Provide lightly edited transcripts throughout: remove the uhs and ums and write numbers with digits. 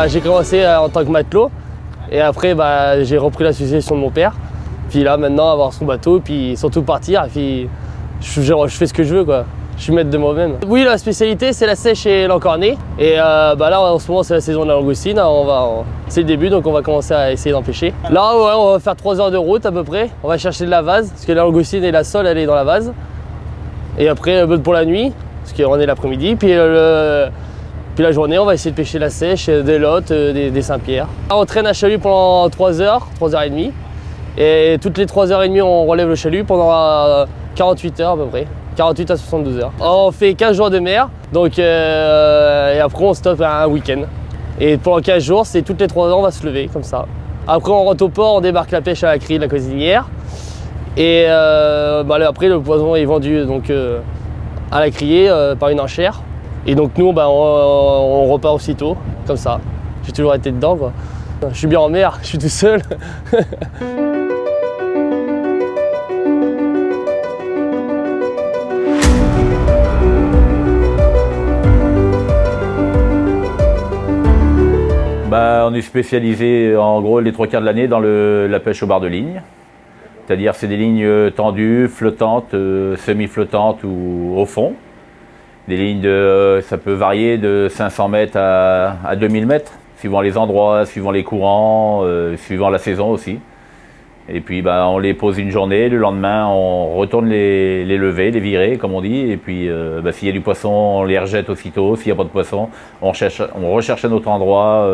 J'ai commencé en tant que matelot et après j'ai repris l'association de mon père. Puis là maintenant avoir son bateau, puis surtout partir, et puis je fais ce que je veux quoi. Je suis maître de moi-même. Oui, la spécialité c'est la sèche et l'encorné. Et là en ce moment c'est la saison de la langoustine, c'est le début donc on va commencer à essayer d'en pêcher. Là ouais, on va faire 3 heures de route à peu près. On va chercher de la vase, parce que la langoustine et la sole elle est dans la vase. Et après pour la nuit, parce qu'on est l'après-midi, puis la journée on va essayer de pêcher la sèche, des lottes, des Saint-Pierre. On traîne un chalut pendant 3 heures, 3h30. Et toutes les 3h30 on relève le chalut pendant 48 heures à peu près. 48 à 72 heures. On fait 15 jours de mer, donc et après on stoppe un week-end. Et pendant 15 jours, c'est toutes les 3 heures on va se lever comme ça. Après on rentre au port, on débarque la pêche à la criée de la cuisinière. Et après le poisson est vendu donc, à la criée par une enchère. Et donc nous on repart aussitôt, comme ça. J'ai toujours été dedans quoi. Je suis bien en mer, je suis tout seul. On est spécialisé en gros les 3 quarts de l'année dans la pêche au bar de ligne. C'est-à-dire c'est des lignes tendues, flottantes, semi-flottantes ou au fond. Des lignes ça peut varier de 500 mètres à 2000 mètres, suivant les endroits, suivant les courants, suivant la saison aussi. Et puis on les pose une journée, le lendemain on retourne les lever, les virer comme on dit. Et puis s'il y a du poisson, on les rejette aussitôt. S'il n'y a pas de poisson, on recherche un autre endroit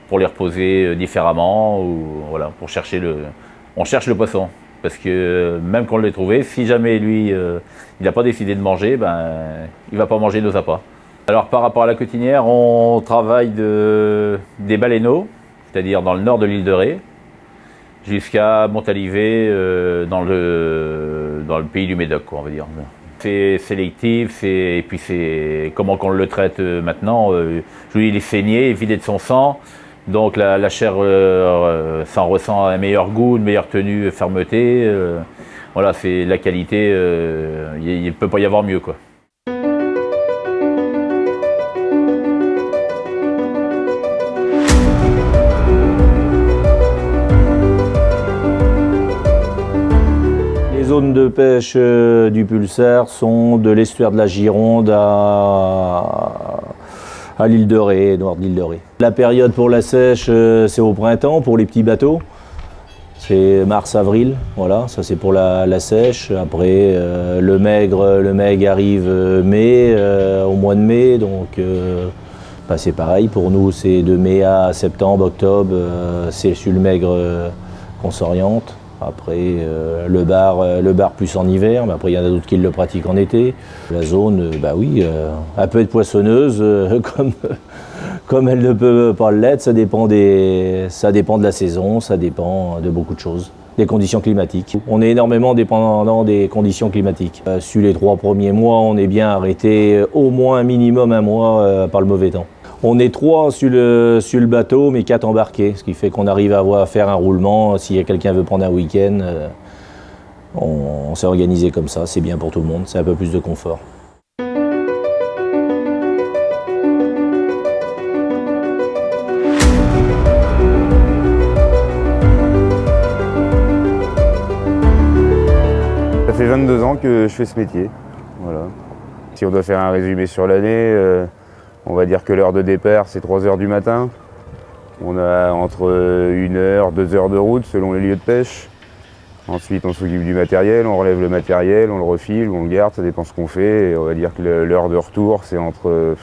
pour les reposer différemment. Ou, voilà, on cherche le poisson. Parce que même qu'on l'ait trouvé, si jamais lui il n'a pas décidé de manger, il ne va pas manger nos appâts. Alors par rapport à la cotinière, on travaille des baleineaux, c'est-à-dire dans le nord de l'île de Ré, jusqu'à Montalivet dans le pays du Médoc, quoi, on va dire. C'est sélectif, et puis c'est comment qu'on le traite maintenant. Lui, il est saigné, vidé de son sang, donc la chair ça en ressent un meilleur goût, une meilleure tenue, fermeté. Voilà, c'est la qualité, il ne peut pas y avoir mieux, quoi. Les zones de pêche du Pulsar sont de l'estuaire de la Gironde à l'île de Ré, nord de l'île de Ré. La période pour la sèche, c'est au printemps pour les petits bateaux. C'est mars-avril, voilà, ça c'est pour la sèche. Après, le maigre arrive au mois de mai, donc c'est pareil. Pour nous, c'est de mai à septembre, octobre, c'est sur le maigre qu'on s'oriente. Après, le bar plus en hiver, mais après il y en a d'autres qui le pratiquent en été. La zone, oui, elle peut être poissonneuse, comme elle ne peut pas l'être, ça dépend de la saison, ça dépend de beaucoup de choses, des conditions climatiques. On est énormément dépendant des conditions climatiques. Sur les 3 premiers mois, on est bien arrêté au moins minimum 1 mois par le mauvais temps. On est 3 sur le bateau, mais 4 embarqués, ce qui fait qu'on arrive à faire un roulement. S'il y a quelqu'un qui veut prendre un week-end, on s'est organisé comme ça, c'est bien pour tout le monde, c'est un peu plus de confort. Ça fait 22 ans que je fais ce métier. Voilà. Si on doit faire un résumé sur l'année, on va dire que l'heure de départ, c'est 3 heures du matin. On a entre 1 heure, 2 heures de route selon les lieux de pêche. Ensuite, on s'occupe du matériel, on relève le matériel, on le refile, on le garde, ça dépend ce qu'on fait. Et on va dire que l'heure de retour, c'est entre,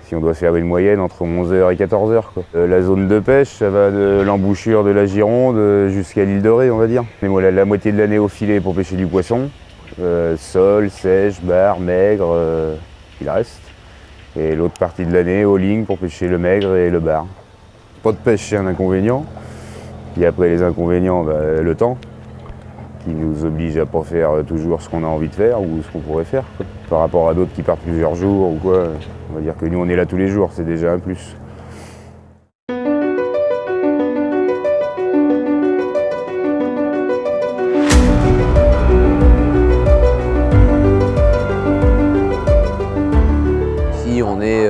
si on doit faire une moyenne, entre 11 heures et 14 heures. Quoi. La zone de pêche, ça va de l'embouchure de la Gironde jusqu'à l'île de Ré, on va dire. Et moi, la moitié de l'année au filet pour pêcher du poisson. Sole, sèche, bar, maigre, il reste. Et l'autre partie de l'année aux lignes pour pêcher le maigre et le bar. Pas de pêche, c'est un inconvénient. Et après les inconvénients, le temps, qui nous oblige à ne pas faire toujours ce qu'on a envie de faire ou ce qu'on pourrait faire. Quoi. Par rapport à d'autres qui partent plusieurs jours ou quoi, on va dire que nous on est là tous les jours, c'est déjà un plus. Ici on est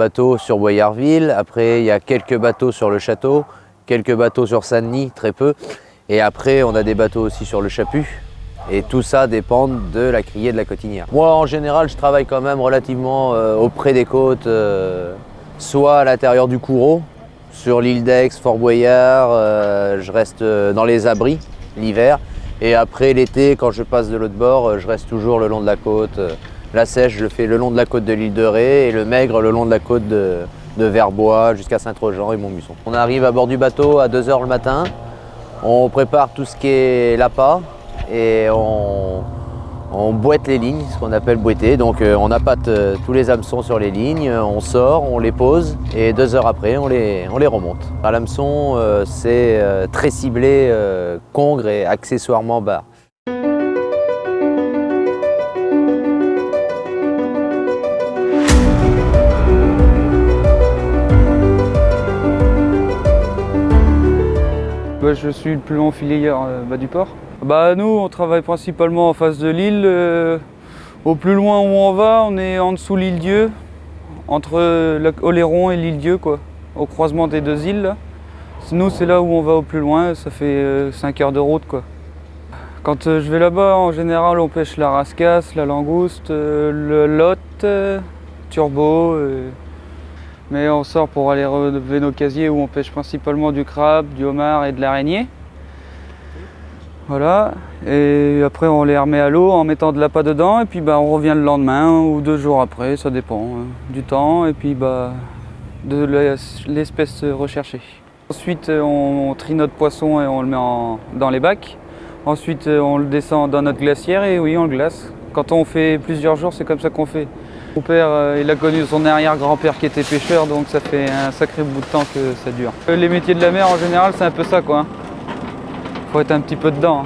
bateaux sur Boyarville. Après, il y a quelques bateaux sur le château, quelques bateaux sur Saint-Denis, très peu. Et après, on a des bateaux aussi sur le Chaput. Et tout ça dépend de la criée de la cotinière. Moi, en général, je travaille quand même relativement auprès des côtes, soit à l'intérieur du Coureau, sur l'île d'Aix, Fort Boyard, je reste dans les abris l'hiver. Et après, l'été, quand je passe de l'autre bord, je reste toujours le long de la côte. La sèche, je le fais le long de la côte de l'île de Ré et le maigre le long de la côte de Verbois jusqu'à Saint-Trojan et Montbuisson. On arrive à bord du bateau à 2 h le matin. On prépare tout ce qui est l'appât et on boîte les lignes, ce qu'on appelle boîter. Donc on appâte tous les hameçons sur les lignes, on sort, on les pose et 2 heures après on les remonte. L'hameçon c'est très ciblé, congre et accessoirement barre. Je suis le plus long filière du port. Nous, on travaille principalement en face de l'île. Au plus loin où on va, on est en dessous l'île Dieu, entre Oléron et l'île Dieu, quoi, au croisement des 2 îles. Là. Nous, c'est là où on va au plus loin, ça fait 5 heures de route, quoi. Quand je vais là-bas, en général, on pêche la rascasse, la langouste, le lotte, turbo. Mais on sort pour aller relever nos casiers où on pêche principalement du crabe, du homard et de l'araignée. Voilà, et après on les remet à l'eau en mettant de l'appât dedans et puis on revient le lendemain ou 2 jours après, ça dépend du temps et puis de l'espèce recherchée. Ensuite on trie notre poisson et on le met dans les bacs. Ensuite on le descend dans notre glacière et oui on le glace. Quand on fait plusieurs jours, c'est comme ça qu'on fait. Mon père, il a connu son arrière-grand-père qui était pêcheur, donc ça fait un sacré bout de temps que ça dure. Les métiers de la mer, en général, c'est un peu ça, quoi. Faut être un petit peu dedans.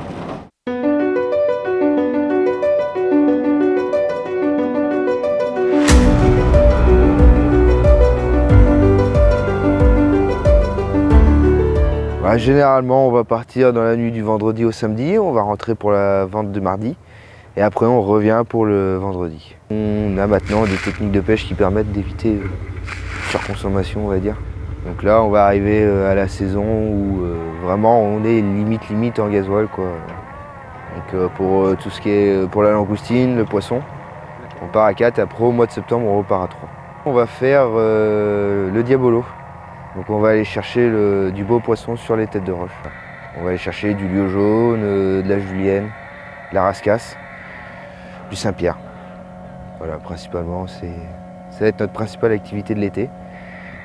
Généralement, on va partir dans la nuit du vendredi au samedi, on va rentrer pour la vente de mardi. Et après, on revient pour le vendredi. On a maintenant des techniques de pêche qui permettent d'éviter surconsommation, on va dire. Donc là, on va arriver à la saison où vraiment on est limite en gasoil, quoi. Donc pour tout ce qui est pour la langoustine, le poisson, on part à 4 et après au mois de septembre, on repart à 3. On va faire le diabolo. Donc on va aller chercher du beau poisson sur les têtes de roche. On va aller chercher du lieu jaune, de la julienne, de la rascasse, du Saint-Pierre. Voilà, principalement, ça va être notre principale activité de l'été.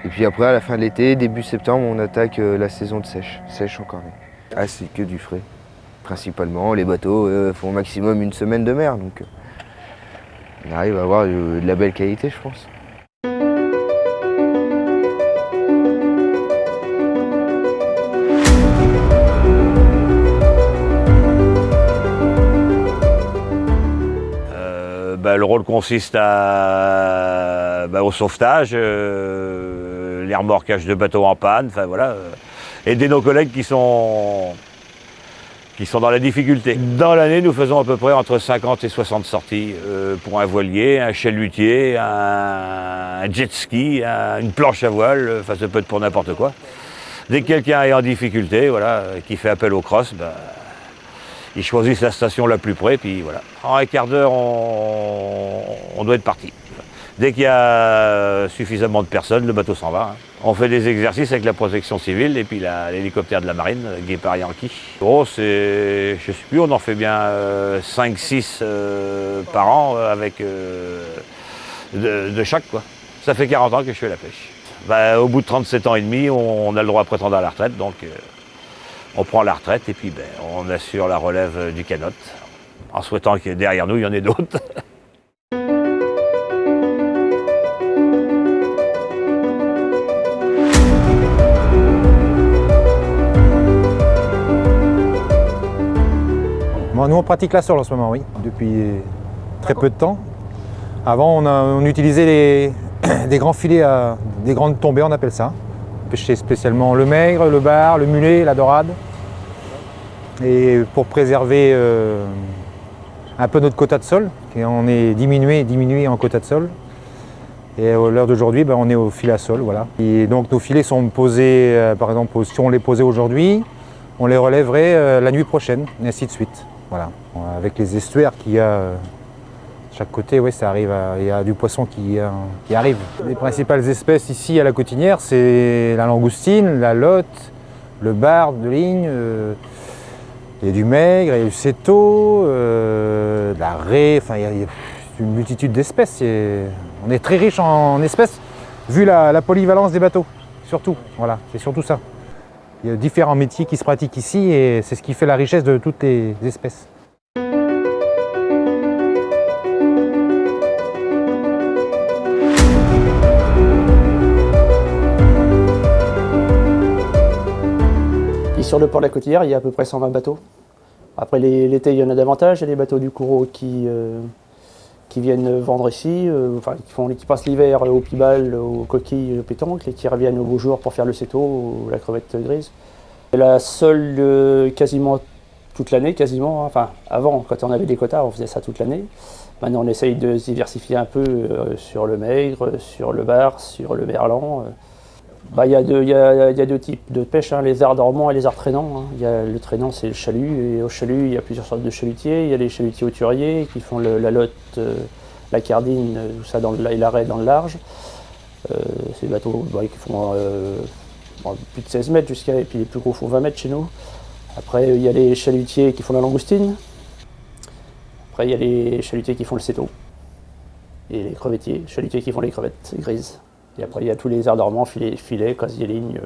Et puis après, à la fin de l'été, début septembre, on attaque la saison de sèche en cornet. Ah, c'est que du frais, principalement. Les bateaux font au maximum 1 semaine de mer, donc on arrive à avoir de la belle qualité, je pense. Le rôle consiste au sauvetage, les remorquages de bateaux en panne, enfin voilà, aider nos collègues qui sont dans la difficulté. Dans l'année, nous faisons à peu près entre 50 et 60 sorties pour un voilier, un chalutier, un jet ski, une planche à voile, enfin ça peut être pour n'importe quoi. Dès que quelqu'un est en difficulté, voilà, qui fait appel au cross, ils choisissent la station la plus près, puis voilà. En un quart d'heure, on doit être parti. Dès qu'il y a suffisamment de personnes, le bateau s'en va. On fait des exercices avec la protection civile et puis l'hélicoptère de la marine, Guépard Yankee. Gros, je sais plus, on en fait bien 5-6 par an avec de chaque, quoi. Ça fait 40 ans que je fais la pêche. Au bout de 37 ans et demi, on a le droit à prétendre à la retraite, donc on prend la retraite et puis on assure la relève du canot, en souhaitant que derrière nous, il y en ait d'autres. Nous, on pratique la sole en ce moment, oui, depuis très peu de temps. Avant, on utilisait des grands filets, des grandes tombées, on appelle ça. On pêchait spécialement le maigre, le bar, le mulet, la dorade. Et pour préserver un peu notre quota de sol, on est diminué en quota de sol, Et à l'heure d'aujourd'hui, on est au filet à sol, voilà. Et donc nos filets sont posés, par exemple, si on les posait aujourd'hui, on les relèverait la nuit prochaine, et ainsi de suite. Voilà. Avec les estuaires qu'il y a chaque côté, oui, ça arrive, il y a du poisson qui arrive. Les principales espèces ici à la Cotinière, c'est la langoustine, la lotte, le bar de ligne, il y a du maigre, il y a du céto, de la raie, enfin il y a une multitude d'espèces. On est très riche en espèces, vu la polyvalence des bateaux, surtout. Voilà, c'est surtout ça. Il y a différents métiers qui se pratiquent ici et c'est ce qui fait la richesse de toutes les espèces. Sur le port de la Cotinière, il y a à peu près 120 bateaux. Après l'été, il y en a davantage. Il y a des bateaux du Kourou qui viennent vendre ici, qui passent l'hiver au pibal, aux coquilles, au pétanque, et qui reviennent au beau jour pour faire le céto ou la crevette grise. Et la seule quasiment toute l'année, quasiment. Enfin, avant, quand on avait des quotas, on faisait ça toute l'année. Maintenant, on essaye de se diversifier un peu sur le maigre, sur le bar, sur le berlan. Il y a deux types de pêche, hein, les arts dormants et les arts traînants. Hein. Le traînant, c'est le chalut, et au chalut, il y a plusieurs sortes de chalutiers. Il y a les chalutiers hauturiers qui font la lotte, la cardine, tout ça et l'arrêt dans le large. C'est des bateaux qui font plus de 16 mètres et puis les plus gros font 20 mètres chez nous. Après, il y a les chalutiers qui font la langoustine. Après, il y a les chalutiers qui font le céto. Et les crevettiers, chalutiers qui font les crevettes grises. Et après, il y a tous les arts dormants, filets, casier ligne.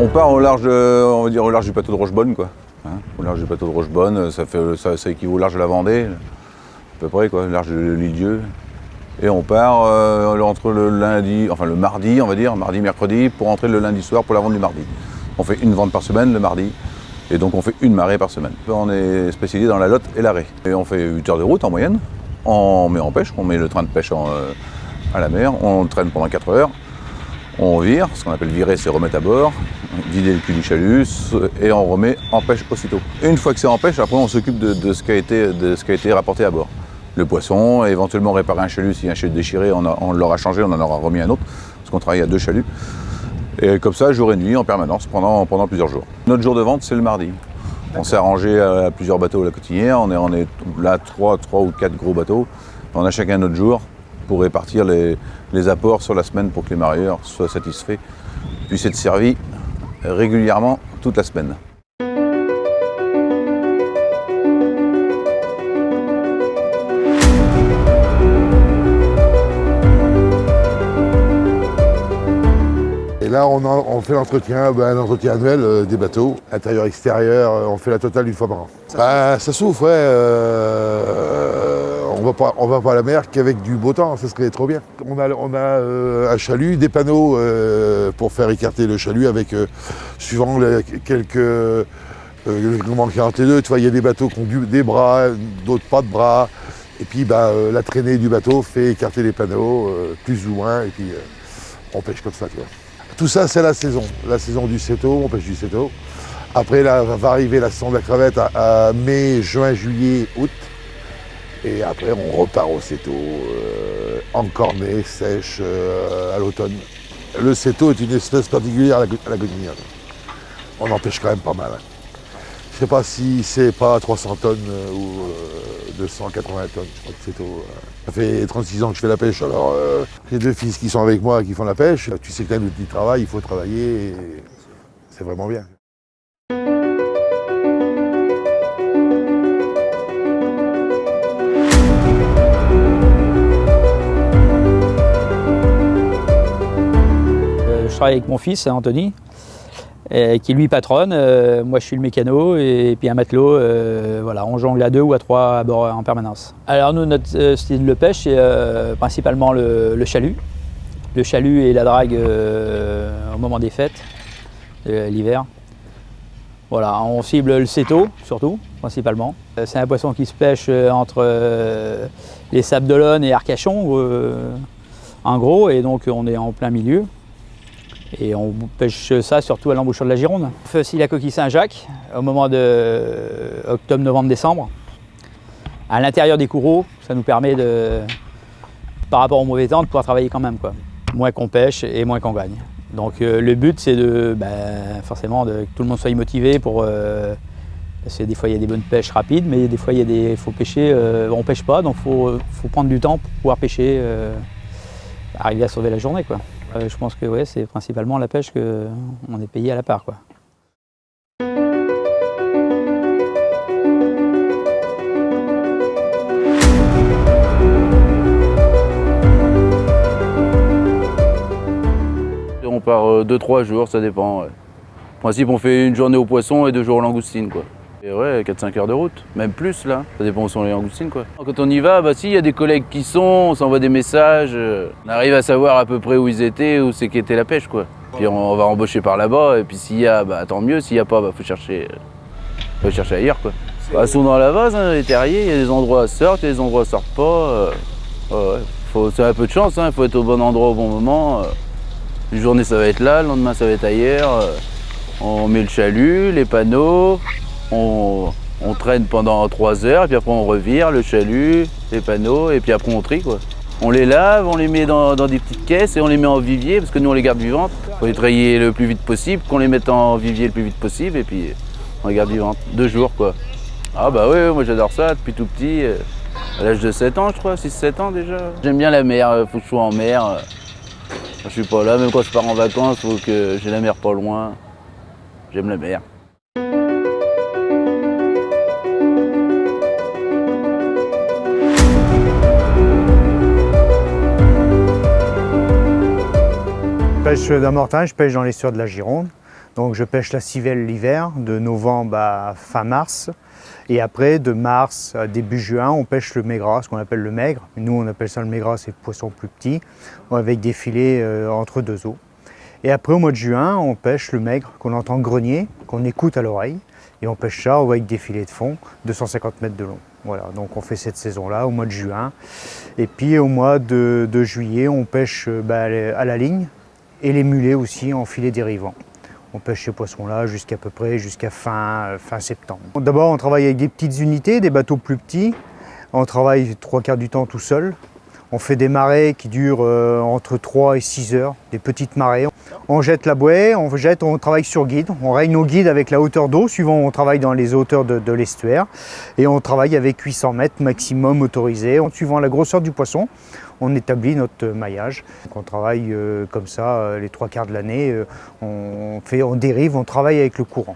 On part au large, on va dire au large du plateau de Rochebonne, quoi. Hein, au large du plateau de Rochebonne, ça équivaut au large de la Vendée, à peu près, quoi, le large de l'Île-Dieu. Et on part entre le mardi, on va dire, mardi, mercredi, pour rentrer le lundi soir pour la vente du mardi. On fait une vente par semaine le mardi, et donc on fait une marée par semaine. On est spécialisé dans la lotte et l'arrêt. Et on fait 8 heures de route en moyenne, on met en pêche, on met le train de pêche à la mer, on le traîne pendant 4 heures, on vire, ce qu'on appelle virer, c'est remettre à bord, vider le cul du chalut, et on remet en pêche aussitôt. Et une fois que c'est en pêche, après on s'occupe de ce qui a été rapporté à bord. Le poisson, éventuellement réparer un chalut, si un chalut déchiré, on l'aura changé, on en aura remis un autre, parce qu'on travaille à 2 chaluts. Et comme ça, jour et nuit, en permanence, pendant plusieurs jours. Notre jour de vente, c'est le mardi. On s'est arrangé à plusieurs bateaux à la Cotinière. On est là 3 ou 4 gros bateaux. On a chacun notre jour pour répartir les apports sur la semaine pour que les marieurs soient satisfaits, puissent être servis régulièrement toute la semaine. Et là, on fait l'entretien, un entretien annuel des bateaux, intérieur-extérieur, on fait la totale une fois par an. Ça souffre, ouais. On va pas à la mer qu'avec du beau temps, ça serait trop bien. On a un chalut, des panneaux pour faire écarter le chalut avec, suivant le règlement 42, tu vois, il y a des bateaux qui ont des bras, d'autres pas de bras. Et puis la traînée du bateau fait écarter les panneaux, plus ou moins, et puis on pêche comme ça, tu vois. Tout ça, c'est la saison du céto, on pêche du céto. Après, là, va arriver la saison de la crevette à mai, juin, juillet, août. Et après, on repart au céto, en cornée, sèche, à l'automne. Le céto est une espèce particulière à la Cotinière. On en pêche quand même pas mal. Je ne sais pas si c'est pas 300 tonnes ou 280 tonnes, je crois que céto. Ça fait 36 ans que je fais la pêche, alors j'ai 2 fils qui sont avec moi qui font la pêche. Tu sais que tu as un outil de travail, il faut travailler, et c'est vraiment bien. Je travaille avec mon fils, Anthony, qui lui patronne. Moi je suis le mécano et puis un matelot. Voilà, on jongle à 2 ou à 3 à bord en permanence. Alors nous, notre style de pêche, c'est principalement le chalut. Le chalut et la drague au moment des fêtes, l'hiver. Voilà, on cible le céto surtout, principalement. C'est un poisson qui se pêche entre les Sables d'Olonne et Arcachon, en gros, et donc on est en plein milieu. Et on pêche ça surtout à l'embouchure de la Gironde. On fait aussi la coquille Saint-Jacques au moment de octobre, novembre, décembre. À l'intérieur des courreaux, ça nous permet de, par rapport au mauvais temps, de pouvoir travailler quand même, quoi. Moins qu'on pêche et moins qu'on gagne. Donc le but c'est de forcément que tout le monde soit motivé pour parce que des fois il y a des bonnes pêches rapides, mais des fois il faut pêcher, on pêche pas, donc faut prendre du temps pour pouvoir pêcher, arriver à sauver la journée, quoi. Je pense que ouais, c'est principalement la pêche qu'on est payé à la part, quoi. On part 2-3 jours, ça dépend. Ouais. En principe, on fait une journée aux poissons et 2 jours aux langoustines, quoi. Et ouais, 4-5 heures de route, même plus là. Ça dépend où sont les langoustines, quoi. Quand on y va, si, il y a des collègues qui sont, on s'envoie des messages, on arrive à savoir à peu près où ils étaient, où c'est qu'était la pêche, quoi. Puis on va embaucher par là-bas, et puis s'il y a, tant mieux. S'il n'y a pas, faut chercher ailleurs, quoi. Ils sont dans la vase, hein, les terriers, il y a des endroits où ça sortent, il y a des endroits où ça sortent pas. C'est un peu de chance, il faut être au bon endroit au bon moment. Une journée ça va être là, le lendemain ça va être ailleurs. On met le chalut, les panneaux, on traîne pendant 3 heures, et puis après on revire le chalut, les panneaux, et puis après on trie, quoi. On les lave, on les met dans des petites caisses et on les met en vivier, parce que nous on les garde vivantes. Il faut les trier le plus vite possible, qu'on les mette en vivier le plus vite possible, et puis on les garde vivantes. 2 jours, quoi. Ah bah oui, moi j'adore ça depuis tout petit, à l'âge de 7 ans je crois, 6-7 ans déjà. J'aime bien la mer, faut que je sois en mer. Je suis pas là, même quand je pars en vacances, il faut que j'ai la mer pas loin. J'aime la mer. Je pêche d'amortin, je pêche dans l'estuaire de la Gironde. Donc je pêche la civelle l'hiver, de novembre à fin mars. Et après, de mars à début juin, on pêche le maigrat, ce qu'on appelle le maigre. Nous, on appelle ça le maigrat, c'est le poisson plus petit, avec des filets entre 2 eaux. Et après, au mois de juin, on pêche le maigre, qu'on entend grogner, qu'on écoute à l'oreille. Et on pêche ça avec des filets de fond, 250 mètres de long. Voilà, donc on fait cette saison-là, au mois de juin. Et puis au mois de juillet, on pêche à la ligne et les mulets aussi en filets dérivants. On pêche ces poissons-là jusqu'à peu près fin septembre. D'abord, on travaille avec des petites unités, des bateaux plus petits. On travaille 3/4 du temps tout seul. On fait des marées qui durent entre 3 et 6 heures, des petites marées. On jette la bouée, on travaille sur guide. On règle nos guides avec la hauteur d'eau, suivant on travaille dans les hauteurs de l'estuaire. Et on travaille avec 800 mètres maximum autorisé. Suivant la grosseur du poisson, on établit notre maillage. Donc on travaille comme ça les 3/4 de l'année. On dérive, on travaille avec le courant.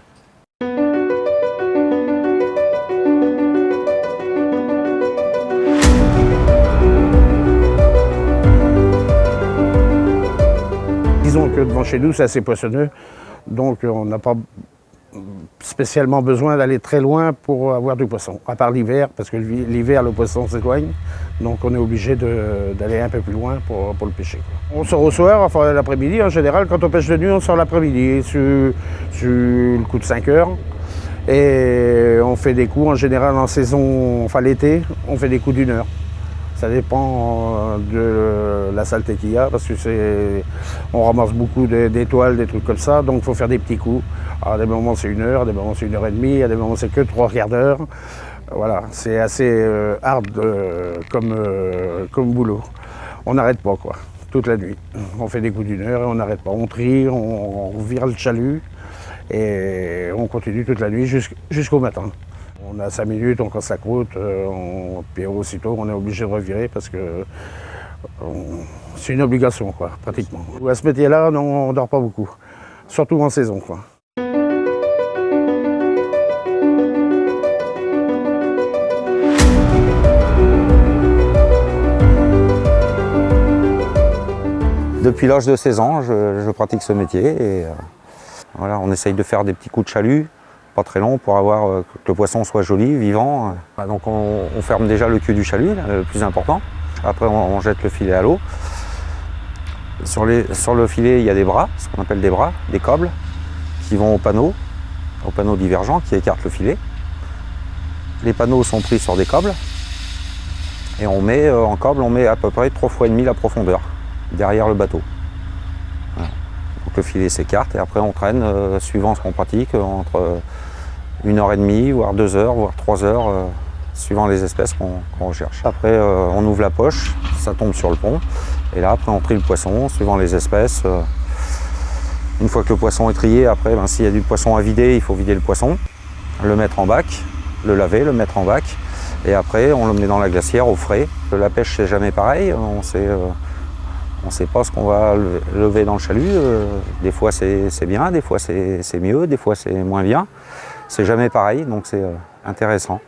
Disons que devant chez nous, c'est assez poissonneux, donc on n'a pas spécialement besoin d'aller très loin pour avoir du poisson, à part l'hiver, parce que l'hiver, le poisson s'éloigne, donc on est obligé d'aller un peu plus loin pour le pêcher, quoi. On sort au soir, enfin l'après-midi, en général, quand on pêche de nuit, on sort l'après-midi, sur le coup de 5 heures, et on fait des coups, en général, en saison, enfin l'été, on fait des coups d'1 heure. Ça dépend de la saleté qu'il y a, parce que on ramasse beaucoup d'étoiles, des trucs comme ça, donc il faut faire des petits coups. Alors, à des moments c'est 1 heure, à des moments c'est 1 heure et demie, à des moments c'est que 3/4 d'heure. Voilà, c'est assez hard comme boulot. On n'arrête pas, quoi, toute la nuit. On fait des coups d'1 heure et on n'arrête pas. On trie, on vire le chalut et on continue toute la nuit jusqu'au matin. On a 5 minutes, on casse la croûte, puis aussitôt on est obligé de revirer parce que c'est une obligation, quoi, pratiquement. À ce métier-là, on ne dort pas beaucoup, surtout en saison, quoi. Depuis l'âge de 16 ans, je pratique ce métier et voilà, on essaye de faire des petits coups de chalut, pas très longs, pour avoir que le poisson soit joli, vivant. Donc on ferme déjà le cul du chalut, le plus important. Après on jette le filet à l'eau. Sur le filet, il y a des bras, ce qu'on appelle des bras, des câbles, qui vont au panneau divergent qui écartent le filet. Les panneaux sont pris sur des câbles et on met en câble, on met à peu près 3,5 fois la profondeur derrière le bateau. Voilà. Donc le filet s'écarte et après on traîne, suivant ce qu'on pratique, entre 1h30, voire 2 heures, voire 3 heures, suivant les espèces qu'on recherche. Après, on ouvre la poche, ça tombe sur le pont, et là, après, on trie le poisson, suivant les espèces. Une fois que le poisson est trié, après, s'il y a du poisson à vider, il faut vider le poisson, le mettre en bac, le laver, le mettre en bac, et après, on le met dans la glacière au frais. La pêche, c'est jamais pareil, on sait pas ce qu'on va lever dans le chalut. Des fois, c'est bien, des fois, c'est mieux, des fois, c'est moins bien. C'est jamais pareil, donc c'est intéressant.